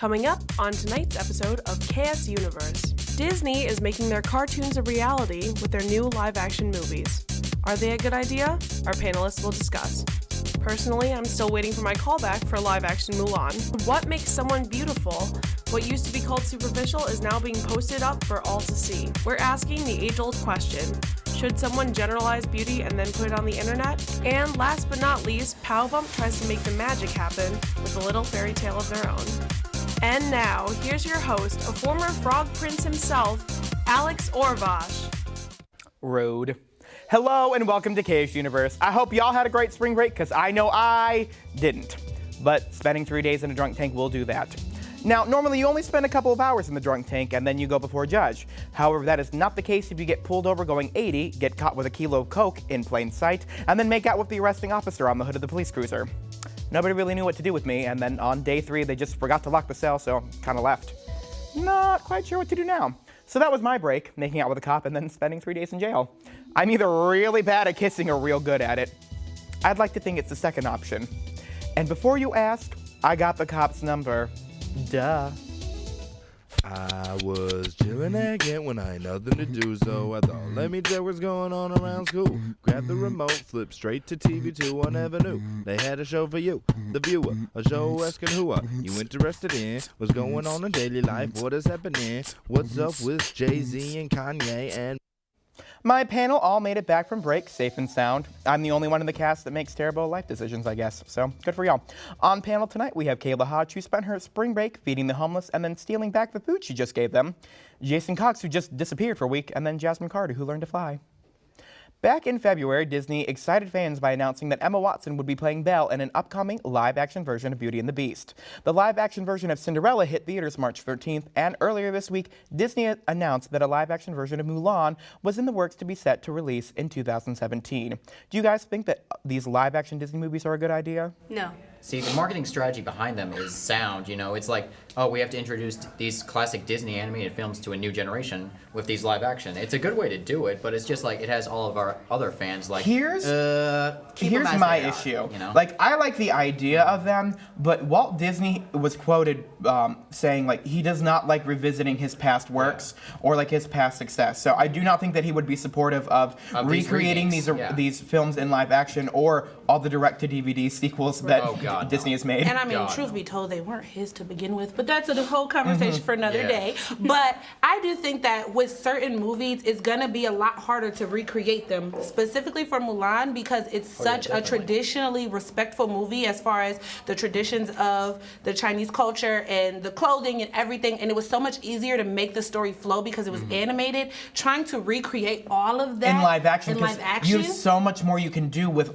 Coming up on tonight's episode of KSUniverse, Disney is making their cartoons a reality with their new live-action movies. Are they a good idea? Our panelists will discuss. Personally, I'm still waiting for my callback for live-action Mulan. What makes someone beautiful? What used to be called superficial is now being posted up for all to see. We're asking the age-old question: should someone generalize beauty and then put it on the internet? And last but not least, Pow Bump tries to make the magic happen with a little fairy tale of their own. And now, here's your host, a former frog prince himself, Alex Orvash. Rude. Hello and welcome to KSUniverse. I hope y'all had a great spring break, because I know I didn't. But spending 3 days in a drunk tank will do that. Now, normally you only spend a couple of hours in the drunk tank and then you go before a judge. However, that is not the case if you get pulled over going 80, get caught with a kilo of coke in plain sight, and then make out with the arresting officer on the hood of the police cruiser. Nobody really knew what to do with me, and then on day 3 they just forgot to lock the cell, so kind of left. Not quite sure what to do now. So that was my break, making out with a cop and then spending 3 days in jail. I'm either really bad at kissing or real good at it. I'd like to think it's the second option. And before you ask, I got the cop's number. Duh. I was chillin' again when I had nothing to do, so I thought, let me check what's going on around school. Grab the remote, flip straight to TV2, I never knew they had a show for you, the viewer, a show asking who are you interested in, what's going on in daily life, what is happening, what's up with Jay-Z and Kanye and... My panel all made it back from break, safe and sound. I'm the only one in the cast that makes terrible life decisions, I guess, so good for y'all. On panel tonight, we have Kayla Hodge, who spent her spring break feeding the homeless and then stealing back the food she just gave them. Jason Cox, who just disappeared for a week, and then Jasmine Carter, who learned to fly. Back in February, Disney excited fans by announcing that Emma Watson would be playing Belle in an upcoming live-action version of Beauty and the Beast. The live-action version of Cinderella hit theaters March 13th, and earlier this week, Disney announced that a live-action version of Mulan was in the works to be set to release in 2017. Do you guys think that these live-action Disney movies are a good idea? No. See, the marketing strategy behind them is sound. You know, it's like, oh, we have to introduce these classic Disney animated films to a new generation with these live action. It's a good way to do it, but it's just like it has all of our other fans like, Here's keep my issue. You know? Like, I like the idea of them, but Walt Disney was quoted saying, like, he does not like revisiting his past works or, like, his past success. So I do not think that he would be supportive of recreating these films in live action or all the direct-to-DVD sequels that Disney has made. And I mean, truth be told, they weren't his to begin with, but that's a whole conversation for another day. But I do think that with certain movies, it's gonna be a lot harder to recreate them, specifically for Mulan, because it's such a traditionally respectful movie as far as the traditions of the Chinese culture and the clothing and everything, and it was so much easier to make the story flow because it was animated. Trying to recreate all of that in live action, you have so much more you can do with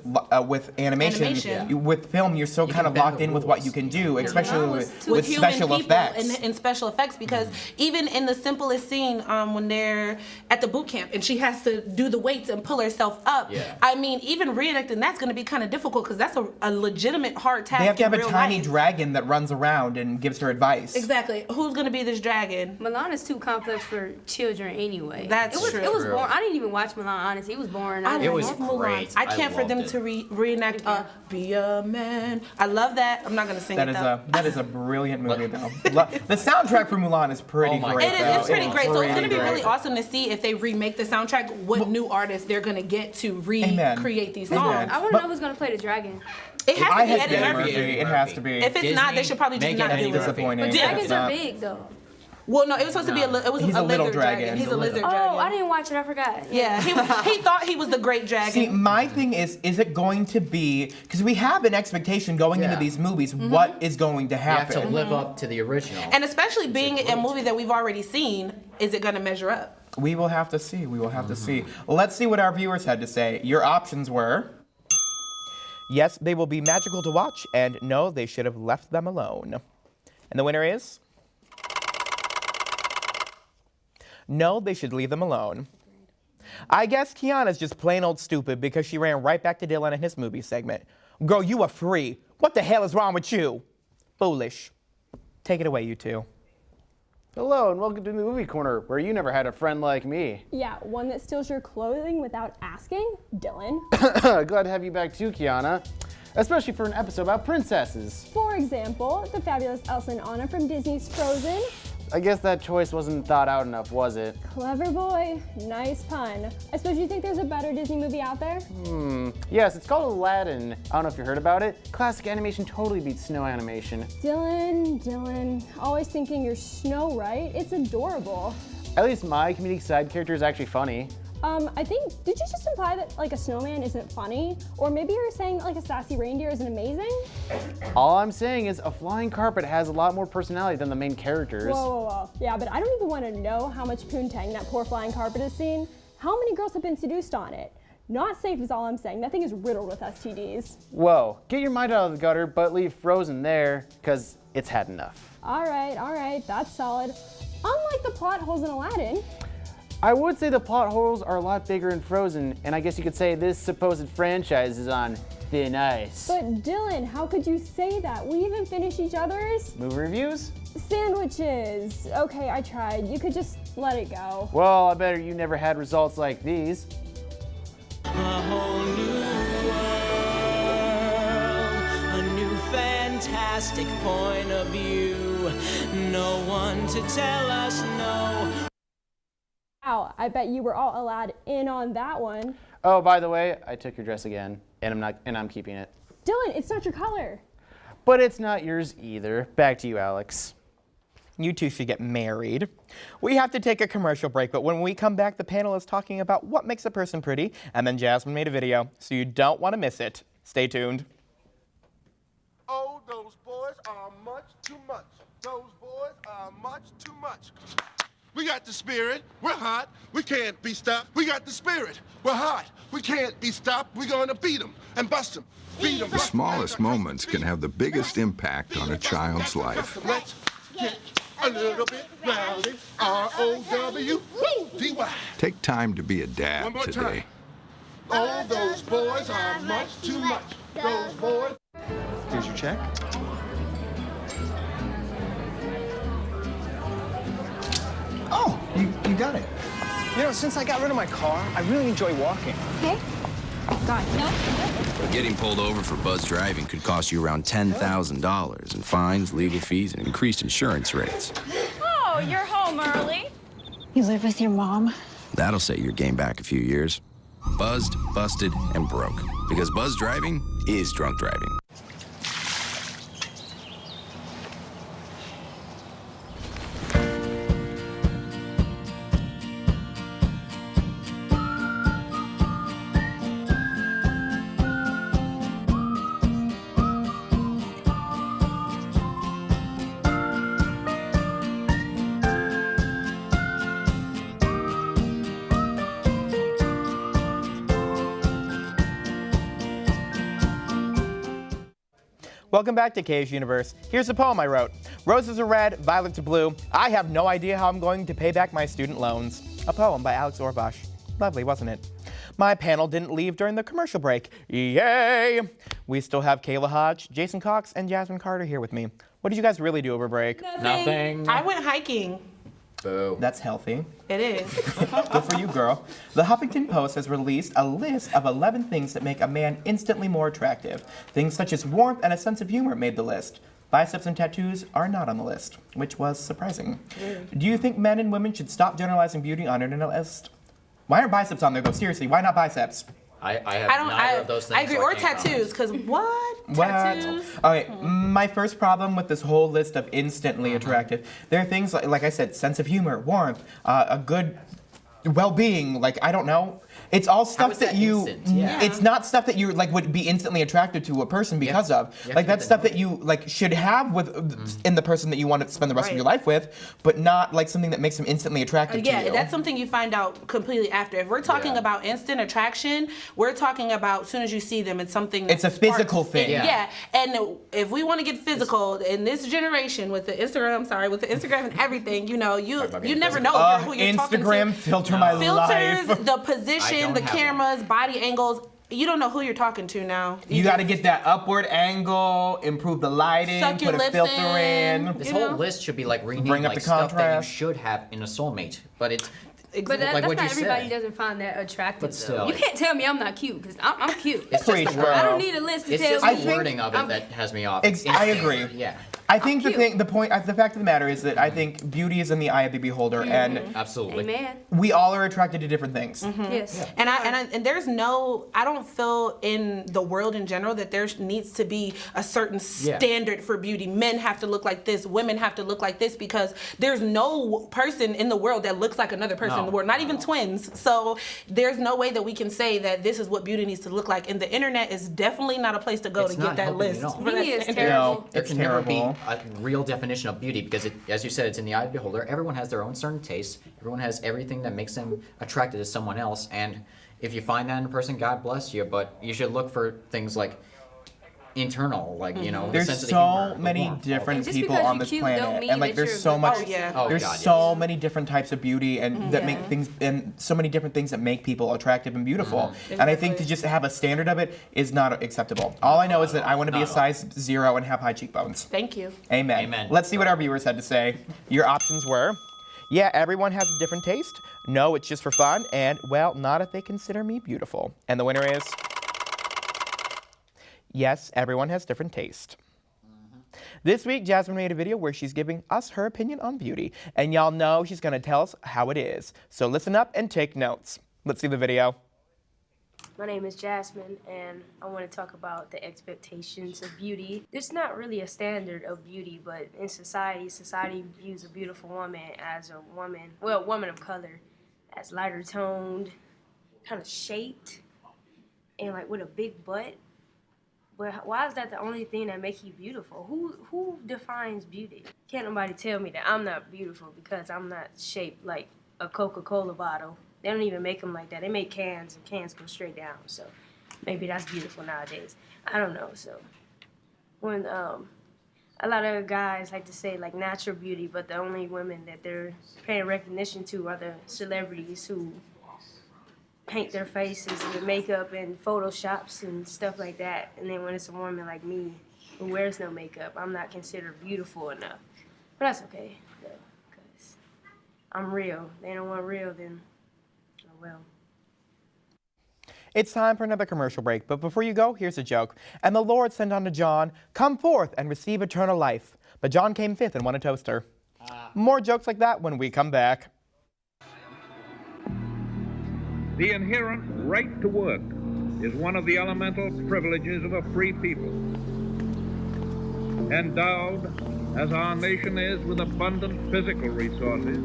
animation. With film, you're so kind of locked in with what you can do, especially with special effects. And special effects, because even in the simplest scene when they're at the boot camp and she has to do the weights and pull herself up, I mean, even reenacting that's going to be kind of difficult because that's a legitimate hard task. They have to have a tiny dragon that runs around and gives her advice. Exactly. Who's going to be this dragon? Mulan is too complex for children anyway. That's true. It was boring. I didn't even watch Mulan, honestly. It was boring. It was great. I can't for them to reenact Be a Man. I love that. I'm not going to sing it though. That is a brilliant movie though. The soundtrack for Mulan is pretty great. It's pretty great. So it's going to be really awesome to see if they remake the soundtrack, what new artists they're going to get to recreate these songs. I want to know who's going to play the dragon. It has to be Eddie Murphy. It has to be. If it's not, they should probably just not do it. Disappointing. But dragons are big though. Well, no, it was supposed to be a lizard dragon. He's a lizard dragon. Oh, I didn't watch it. I forgot. Yeah, he thought he was the great dragon. See, my thing is it going to be, because we have an expectation going into these movies, what is going to happen? You have to live up to the original. And especially being a movie that we've already seen, is it going to measure up? We will have to see. We will have to see. Let's see what our viewers had to say. Your options were: yes, they will be magical to watch, and no, they should have left them alone. And the winner is: no, they should leave them alone. I guess Kiana's just plain old stupid because she ran right back to Dylan in his movie segment. Girl, you are free. What the hell is wrong with you? Foolish. Take it away, you two. Hello and welcome to the Movie Corner, where you never had a friend like me. Yeah, one that steals your clothing without asking, Dylan. Glad to have you back too, Kiana. especially for an episode about princesses. For example, the fabulous Elsa and Anna from Disney's Frozen. I guess that choice wasn't thought out enough, was it? Clever boy, nice pun. I suppose you think there's a better Disney movie out there? Yes, it's called Aladdin. I don't know if you heard about it. Classic animation totally beats snow animation. Dylan, always thinking you're Snow White. It's adorable. At least my comedic side character is actually funny. I think, did you just imply that like a snowman isn't funny? Or maybe you were saying that like a sassy reindeer isn't amazing? All I'm saying is a flying carpet has a lot more personality than the main characters. Whoa. Yeah, but I don't even want to know how much poontang that poor flying carpet has seen. How many girls have been seduced on it? Not safe is all I'm saying. That thing is riddled with STDs. Whoa, get your mind out of the gutter, but leave Frozen there, because it's had enough. All right, that's solid. Unlike the plot holes in Aladdin. I would say the plot holes are a lot bigger in Frozen, and I guess you could say this supposed franchise is on thin ice. But Dylan, how could you say that? We even finish each other's Movie reviews? sandwiches. Okay, I tried. You could just let it go. Well, I bet you never had results like these. A whole new world, a new fantastic point of view. No one to tell us no. Wow, I bet you were all allowed in on that one. Oh, by the way, I took your dress again, and I'm keeping it. Dylan, it's not your color. But it's not yours either. Back to you, Alex. You two should get married. We have to take a commercial break, but when we come back, the panel is talking about what makes a person pretty, and then Jasmine made a video, so you don't want to miss it. Stay tuned. Oh, those boys are much too much. Those boys are much too much. We got the spirit. We're hot. We can't be stopped. We got the spirit. We're hot. We can't be stopped. We're going to beat them and bust them. Beat them. The smallest moments can have the biggest impact on a child's life. Let's get a little bit rowdy. R-O-W-D-Y. Take time to be a One dad more today. time. Oh, those boys are much too much. Those boys. Here's your check. Oh, you got it. You know, since I got rid of my car, I really enjoy walking. Okay. God, no. Getting pulled over for buzz driving could cost you around $10,000 in fines, legal fees, and increased insurance rates. Oh, you're home early. You live with your mom? That'll set your game back a few years. Buzzed, busted, and broke. Because buzz driving is drunk driving. Welcome back to KSUniverse. Here's a poem I wrote. Roses are red, violets are blue. I have no idea how I'm going to pay back my student loans. A poem by Alex Orbosh. Lovely, wasn't it? My panel didn't leave during the commercial break. Yay! We still have Kayla Hodge, Jason Cox, and Jasmine Carter here with me. What did you guys really do over break? Nothing. I went hiking. Boo. That's healthy. It is. Good for you, girl. The Huffington Post has released a list of 11 things that make a man instantly more attractive. Things such as warmth and a sense of humor made the list. Biceps and tattoos are not on the list, which was surprising. Do you think men and women should stop generalizing beauty on an internet list? Why aren't biceps on there, though? Seriously, why not biceps? I have neither of those things. I agree. so Or can't tattoos, because what? Tattoos? Okay, my first problem with this whole list of instantly attractive, there are things like I said, sense of humor, warmth, a good well-being, like, I don't know. It's all stuff that you, it's not stuff that you like would be instantly attracted to a person because of. Like that's stuff that you like should have with in the person that you want to spend the rest of your life with, but not like something that makes them instantly attracted to you. Yeah, that's something you find out completely after. If we're talking about instant attraction, we're talking about as soon as you see them, it's something. It's a physical thing. Yeah, and if we want to get physical in this generation with the Instagram and everything, you know, you never know who you're talking to. Instagram filter my life. Filters, the position, the cameras, body angles. You don't know who you're talking to now. You got to get that upward angle, improve the lighting, Suck your put a filter in. This whole list should be like renamed Bring up like the stuff that you contrast. should have in a soulmate, but it's But that's what not you everybody said. doesn't find that attractive. But still, you can't tell me I'm not cute because I'm cute. It's just the I don't need a list to It's tell just me. the wording of it that has me off. I agree. Yeah. I think the fact of the matter is that I think beauty is in the eye of the beholder, and absolutely, amen. We all are attracted to different things. Yes. And there's I don't feel in the world in general that there needs to be a certain standard for beauty. Men have to look like this, women have to look like this, because there's no person in the world that looks like another person in the world, not even twins. So there's no way that we can say that this is what beauty needs to look like. And the internet is definitely not a place to go to get that list. Beauty is terrible. There can never be a real definition of beauty because, as you said, it's in the eye of the beholder. Everyone has their own certain tastes. Everyone has everything that makes them attracted to someone else. And if you find that in a person, God bless you. But you should look for things like internal, like, you know, the there's sense of the so humor, the many warmth, different just people because on you're this cute don't planet, mean and like that there's you're so good. much, there's God, so many different types of beauty, and that make things, and so many different things that make people attractive and beautiful. And I think to just have a standard of it is not acceptable. All I know is that I want to be a size 0 and have high cheekbones. Thank you. Amen. Amen. Let's see what our viewers had to say. Your options were, yeah, everyone has a different taste. No, it's just for fun. And, well, not if they consider me beautiful. And the winner is, yes, everyone has different taste. This week, Jasmine made a video where she's giving us her opinion on beauty. And y'all know she's going to tell us how it is. So listen up and take notes. Let's see the video. My name is Jasmine, and I want to talk about the expectations of beauty. There's not really a standard of beauty, but in society views a beautiful woman as a woman, well, a woman of color, as lighter toned, kind of shaped, and like with a big butt. But why is that the only thing that makes you beautiful? Who defines beauty? Can't nobody tell me that I'm not beautiful because I'm not shaped like a Coca-Cola bottle. They don't even make them like that. They make cans, and cans go straight down. So maybe that's beautiful nowadays. I don't know. So when a lot of guys like to say like natural beauty, but the only women that they're paying recognition to are the celebrities who paint their faces with makeup and photoshops and stuff like that. And then when it's a woman like me who wears no makeup, I'm not considered beautiful enough. But that's okay, though, because I'm real. They don't want real, then oh well. It's time for another commercial break, but before you go, here's a joke. And the Lord sent unto John, come forth and receive eternal life. But John came fifth and won a toaster. More jokes like that when we come back. The inherent right to work is one of the elemental privileges of a free people. Endowed, as our nation is, with abundant physical resources,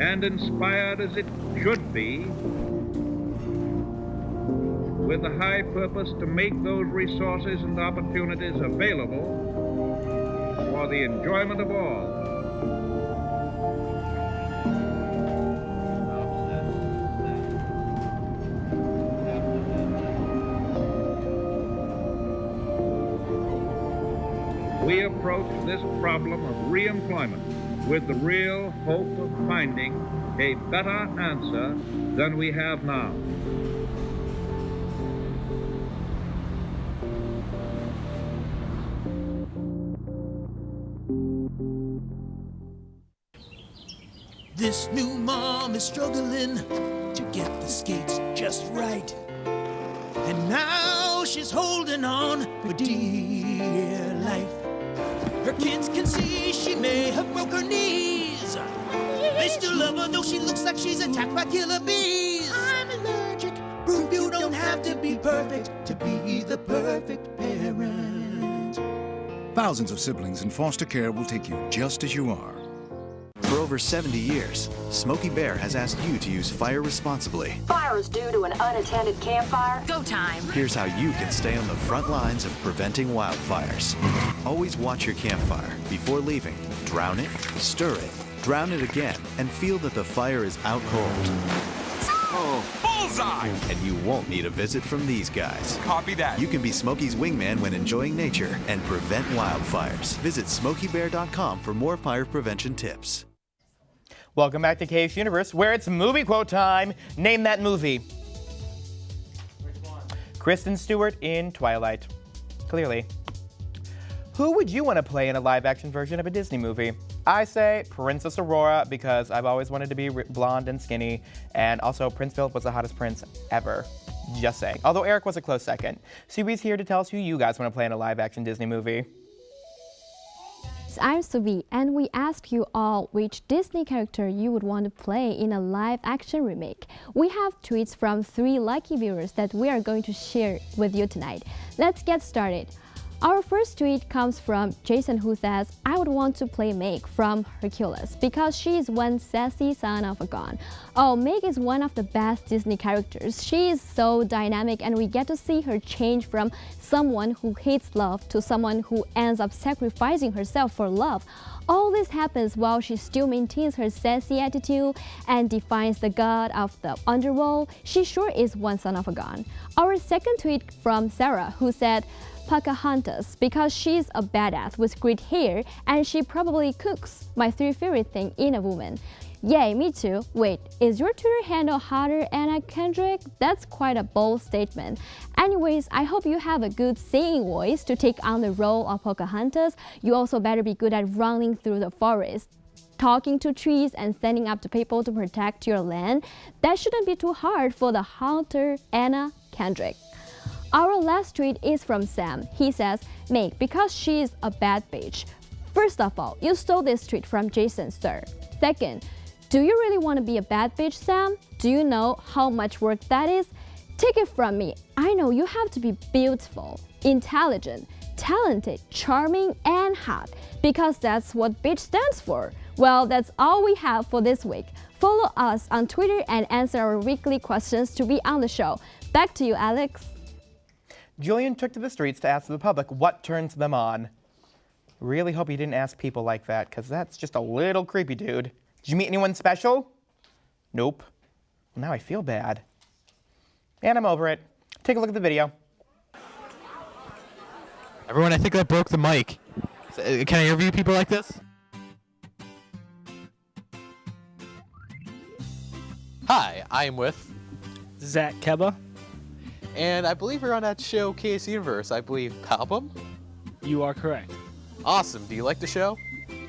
and inspired as it should be, with the high purpose to make those resources and opportunities available for the enjoyment of all. We approach this problem of re-employment with the real hope of finding a better answer than we have now. This new mom is struggling to get the skates just right. And now she's holding on for dear life. Her kids can see she may have broke her knees. They still love her though she looks like she's attacked by killer bees. I'm allergic. Proof you don't have to be perfect to be the perfect parent. Thousands of siblings in foster care will take you just as you are. For over 70 years, Smokey Bear has asked you to use fire responsibly. Fire is due to an unattended campfire. Go time. Here's how you can stay on the front lines of preventing wildfires. Always watch your campfire. Before leaving, drown it, stir it, drown it again, and feel that the fire is out cold. Oh, bullseye! And you won't need a visit from these guys. Copy that. You can be Smokey's wingman when enjoying nature and prevent wildfires. Visit SmokeyBear.com for more fire prevention tips. Welcome back to KSUniverse, where it's movie quote time. Name that movie. Which one? Kristen Stewart in Twilight. Clearly. Who would you want to play in a live-action version of a Disney movie? I say Princess Aurora because I've always wanted to be blonde and skinny, and also Prince Philip was the hottest prince ever. Just saying. Although Eric was a close second. Subi's here to tell us who you guys want to play in a live-action Disney movie. I'm Subi, and we asked you all which Disney character you would want to play in a live-action remake. We have tweets from 3 lucky viewers that we are going to share with you tonight. Let's get started. Our first tweet comes from Jason, who says, I would want to play Meg from Hercules because she is one sassy son of a gun. Oh, Meg is one of the best Disney characters. She is so dynamic, and we get to see her change from someone who hates love to someone who ends up sacrificing herself for love. All this happens while she still maintains her sassy attitude and defies the god of the underworld. She sure is one son of a gun. Our second tweet from Sarah, who said, Pocahontas, because she's a badass with great hair and she probably cooks. My 3 favorite thing in a woman. Yay, me too. Wait, is your Twitter handle hotter Anna Kendrick? That's quite a bold statement. Anyways, I hope you have a good singing voice to take on the role of Pocahontas. You also better be good at running through the forest, talking to trees, and standing up to people to protect your land. That shouldn't be too hard for the hotter Anna Kendrick. Our last tweet is from Sam. He says, Meg, because she's a bad bitch. First of all, you stole this tweet from Jason, sir. Second, do you really want to be a bad bitch, Sam? Do you know how much work that is? Take it from me. I know you have to be beautiful, intelligent, talented, charming, and hot, because that's what bitch stands for. Well, that's all we have for this week. Follow us on Twitter and answer our weekly questions to be on the show. Back to you, Alex. Julian took to the streets to ask the public what turns them on. Really hope you didn't ask people like that, because that's just a little creepy, dude. Did you meet anyone special? Nope. Well, now I feel bad. And I'm over it. Take a look at the video. Everyone, I think that broke the mic. Can I interview people like this? Hi, I am with Zach Keba. And I believe we're on that show KSUniverse. I believe Palpum? You are correct. Awesome. Do you like the show?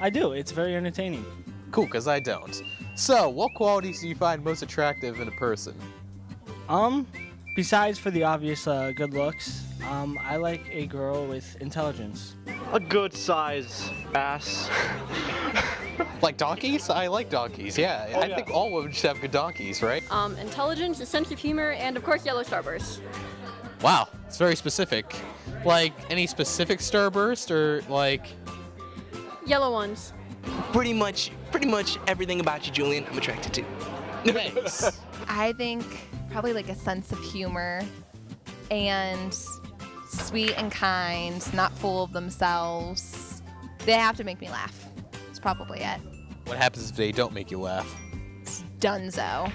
I do. It's very entertaining. Cool, because I don't. So, what qualities do you find most attractive in a person? Besides for the obvious good looks, I like a girl with intelligence. A good size ass. Like donkeys? I like donkeys, yeah. I think all women should have good donkeys, right? Intelligence, a sense of humor, and of course yellow starburst. Wow, it's very specific. Like, any specific starburst, or like... Yellow ones. Pretty much everything about you, Julian, I'm attracted to. Thanks. I think probably like a sense of humor and sweet and kind, not full of themselves. They have to make me laugh. That's probably it. What happens if they don't make you laugh? It's donezo.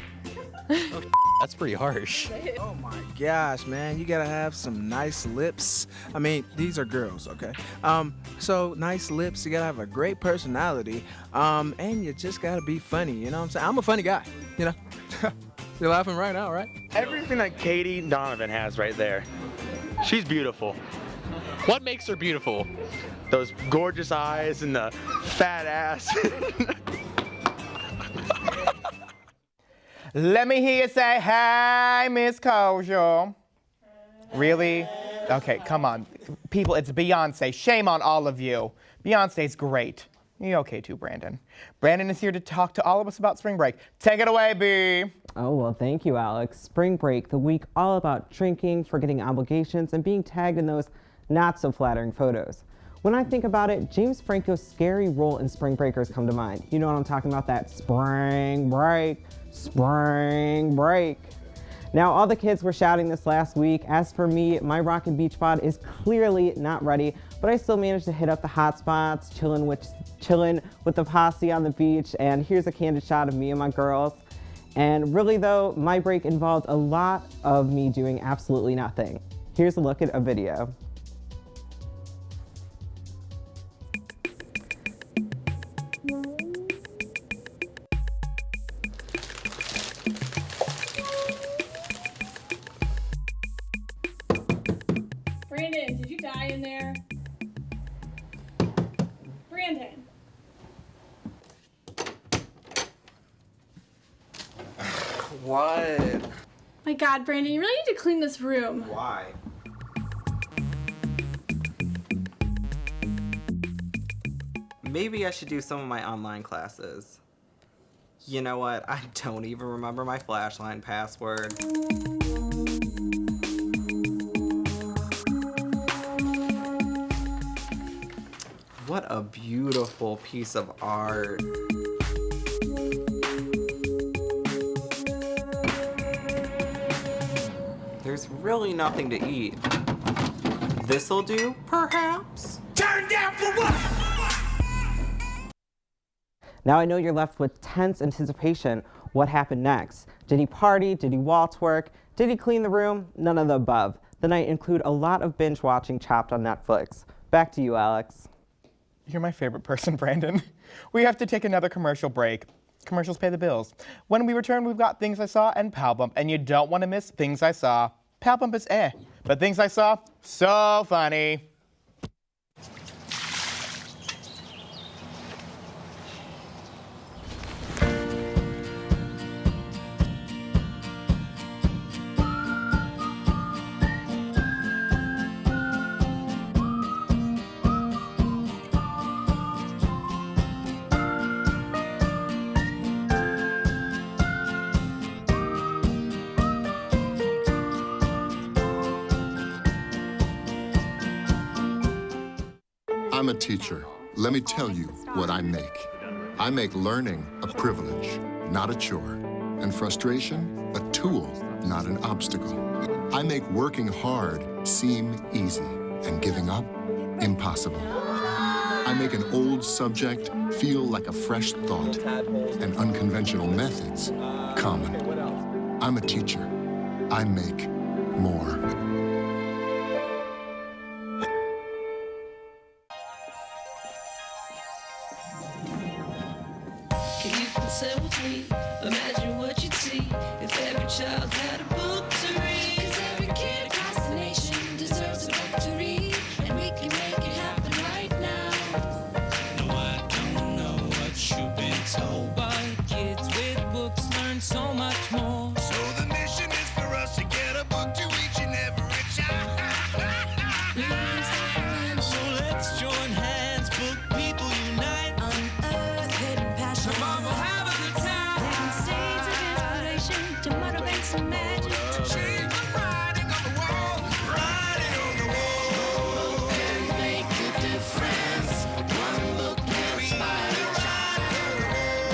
That's pretty harsh. Oh my gosh, man, you gotta have some nice lips. I mean, these are girls, okay? So nice lips, you gotta have a great personality, and you just gotta be funny, you know what I'm saying? I'm a funny guy, you know? You're laughing right now, right? Everything that Katie Donovan has right there. She's beautiful. What makes her beautiful? Those gorgeous eyes and the fat ass. Let me hear you say, hey, Miss Kosher. Really? Okay, come on. People, it's Beyonce. Shame on all of you. Beyonce's great. You're okay too, Brandon. Brandon is here to talk to all of us about spring break. Take it away, B. Oh, well, thank you, Alex. Spring break, the week all about drinking, forgetting obligations, and being tagged in those not so flattering photos. When I think about it, James Franco's scary role in Spring Breakers come to mind. You know what I'm talking about, that spring break, spring break. Now, all the kids were shouting this last week. As for me, my Rockin' Beach bod is clearly not ready, but I still managed to hit up the hot spots, chilling with the posse on the beach, and here's a candid shot of me and my girls. And really though, my break involved a lot of me doing absolutely nothing. Here's a look at a video. Brandon, did you die in there? Brandon. What? My God, Brandon, you really need to clean this room. Why? Maybe I should do some of my online classes. You know what? I don't even remember my flashline password. What a beautiful piece of art. There's really nothing to eat. This'll do, perhaps? Turn down for what? Now I know you're left with tense anticipation. What happened next? Did he party? Did he waltz work? Did he clean the room? None of the above. The night include a lot of binge watching Chopped on Netflix. Back to you, Alex. You're my favorite person, Brandon. We have to take another commercial break. Commercials pay the bills. When we return, we've got Things I Saw and Pal Bump, and you don't want to miss Things I Saw. Pal Bump is but Things I Saw, so funny. I'm a teacher. Let me tell you what I make. I make learning a privilege, not a chore, and frustration a tool, not an obstacle. I make working hard seem easy and giving up impossible. I make an old subject feel like a fresh thought and unconventional methods common. I'm a teacher. I make more. Imagine what you'd see if every child had a book to read. 'Cause every kid across the nation deserves a book to read, and we can make it happen right now. No, I don't know what you've been told, but kids with books learn so much more. So the mission is for us to get a book to each and every child. So let's join hands, book people unite, unearth hidden passion. Come on, we'll have a good time. To motivate some magic, to change the writing on the wall, writing on the wall, and make a difference. One book can inspire a child.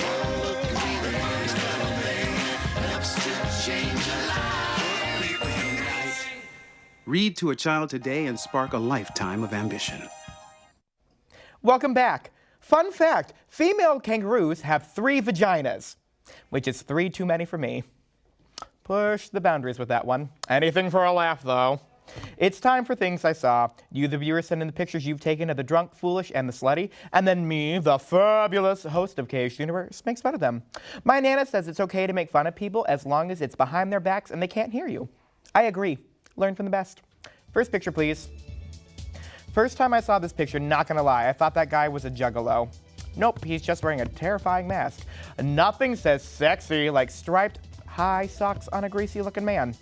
One book can be the first little thing that helps to change a life. People unite. Read to a child today and spark a lifetime of ambition. Welcome back. Fun fact, female kangaroos have 3 vaginas, which is 3 too many for me. Push the boundaries with that one. Anything for a laugh, though. It's time for Things I Saw. You, the viewer, send in the pictures you've taken of the drunk, foolish, and the slutty, and then me, the fabulous host of KSUniverse, makes fun of them. My Nana says it's okay to make fun of people as long as it's behind their backs and they can't hear you. I agree. Learn from the best. First picture, please. First time I saw this picture, not gonna lie, I thought that guy was a juggalo. Nope, he's just wearing a terrifying mask. Nothing says sexy like striped high socks on a greasy looking man.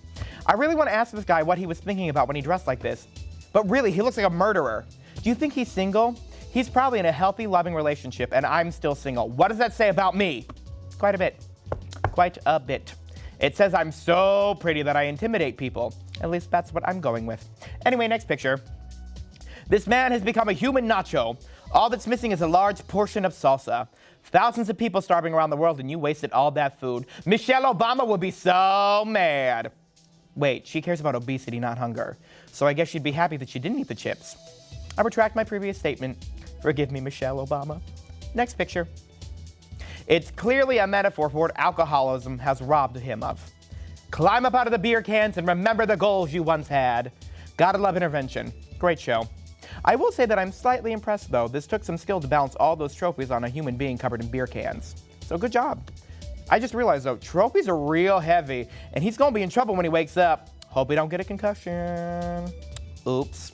I really want to ask this guy what he was thinking about when he dressed like this. But really, he looks like a murderer. Do you think he's single? He's probably in a healthy, loving relationship, and I'm still single. What does that say about me? Quite a bit. Quite a bit. It says I'm so pretty that I intimidate people. At least that's what I'm going with. Anyway, next picture. This man has become a human nacho. All that's missing is a large portion of salsa. Thousands of people starving around the world, and you wasted all that food. Michelle Obama would be so mad. Wait, she cares about obesity, not hunger. So I guess she'd be happy that she didn't eat the chips. I retract my previous statement. Forgive me, Michelle Obama. Next picture. It's clearly a metaphor for what alcoholism has robbed him of. Climb up out of the beer cans and remember the goals you once had. Gotta love Intervention. Great show. I will say that I'm slightly impressed, though. This took some skill to balance all those trophies on a human being covered in beer cans. So good job. I just realized, though, trophies are real heavy, and he's going to be in trouble when he wakes up. Hope he don't get a concussion. Oops.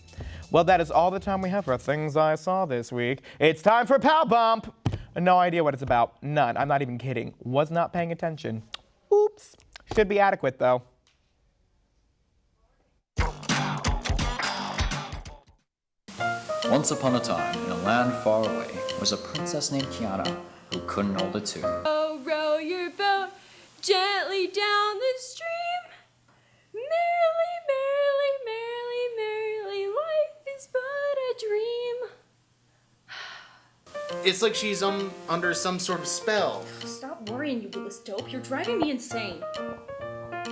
Well, that is all the time we have for Things I Saw this week. It's time for Pal Bump. No idea what it's about. None. I'm not even kidding. Was not paying attention. Oops. Should be adequate, though. Once upon a time, in a land far away, was a princess named Kiana who couldn't hold a tune. Oh, row your boat gently down the stream. Merrily, merrily, merrily, merrily, life is but a dream. It's like she's under some sort of spell. Stop worrying, you willis dope. You're driving me insane.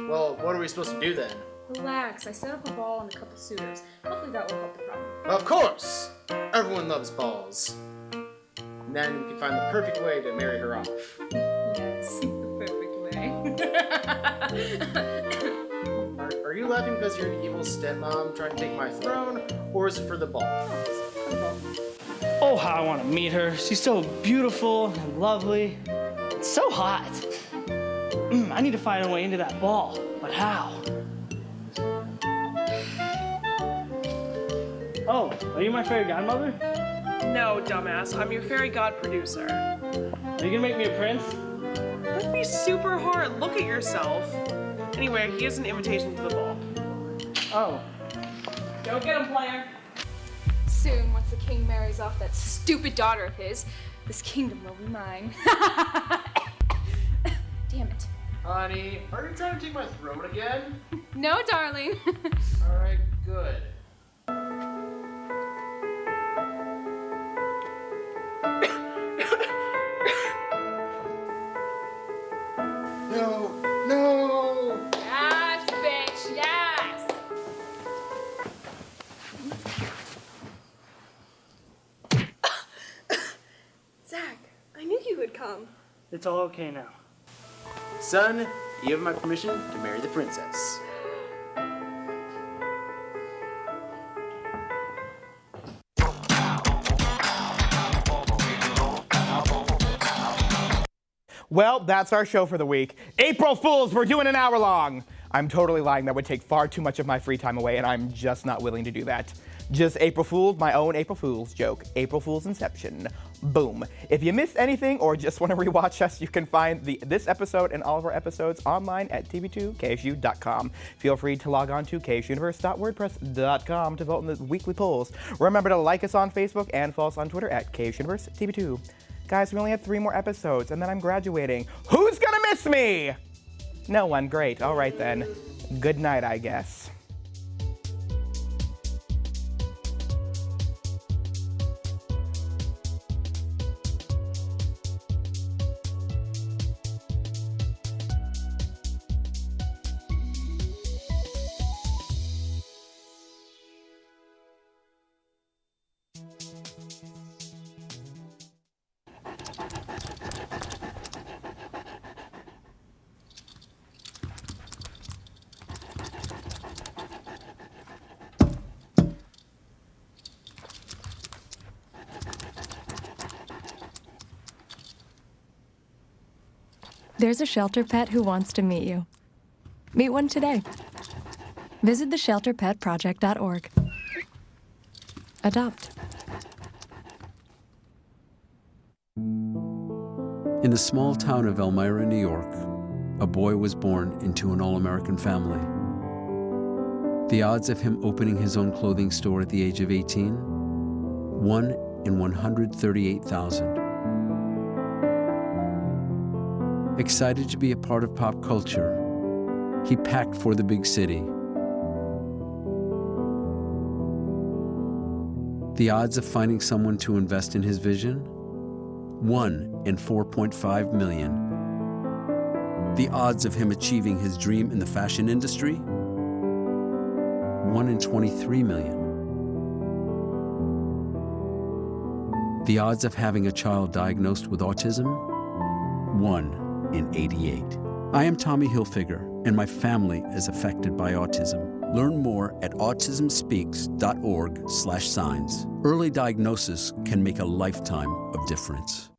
Well, what are we supposed to do then? Relax. I set up a ball and a couple suitors. Hopefully that will help the problem. Of course! Everyone loves balls. And then we can find the perfect way to marry her off. Yes, the perfect way. Are you laughing because you're an evil stepmom trying to take my throne, or is it for the ball? Oh, how I want to meet her. She's so beautiful and lovely. It's so hot. I need to find a way into that ball, but how? Oh, are you my fairy godmother? No, dumbass. I'm your fairy god producer. Are you gonna make me a prince? That'd be super hard. Look at yourself. Anyway, here's an invitation to the ball. Oh. Go get him, player. Soon, once the king marries off that stupid daughter of his, this kingdom will be mine. Damn it. Honey, are you trying to take my throne again? No, darling. Alright, good. No! Yes, bitch, yes! Zach, I knew you would come. It's all okay now. Son, you have my permission to marry the princess. Well, that's our show for the week. April Fools, we're doing an hour long. I'm totally lying. That would take far too much of my free time away, and I'm just not willing to do that. Just April Fools, my own April Fools joke. April Fools Inception. Boom. If you missed anything or just want to rewatch us, you can find this episode and all of our episodes online at tv2ksu.com. Feel free to log on to ksuniverse.wordpress.com to vote in the weekly polls. Remember to like us on Facebook and follow us on Twitter at KSUniverse TV2. Guys, we only have 3 more episodes, and then I'm graduating. Who's gonna miss me? No one. Great. All right, then. Good night, I guess. There's a shelter pet who wants to meet you. Meet one today. Visit theshelterpetproject.org. Adopt. In the small town of Elmira, New York, a boy was born into an all-American family. The odds of him opening his own clothing store at the age of 18? 1 in 138,000. Excited to be a part of pop culture, he packed for the big city. The odds of finding someone to invest in his vision? 1 in 4.5 million. The odds of him achieving his dream in the fashion industry? 1 in 23 million. The odds of having a child diagnosed with autism? 1 in 88. I am Tommy Hilfiger, and my family is affected by autism. Learn more at autismspeaks.org/signs. Early diagnosis can make a lifetime of difference.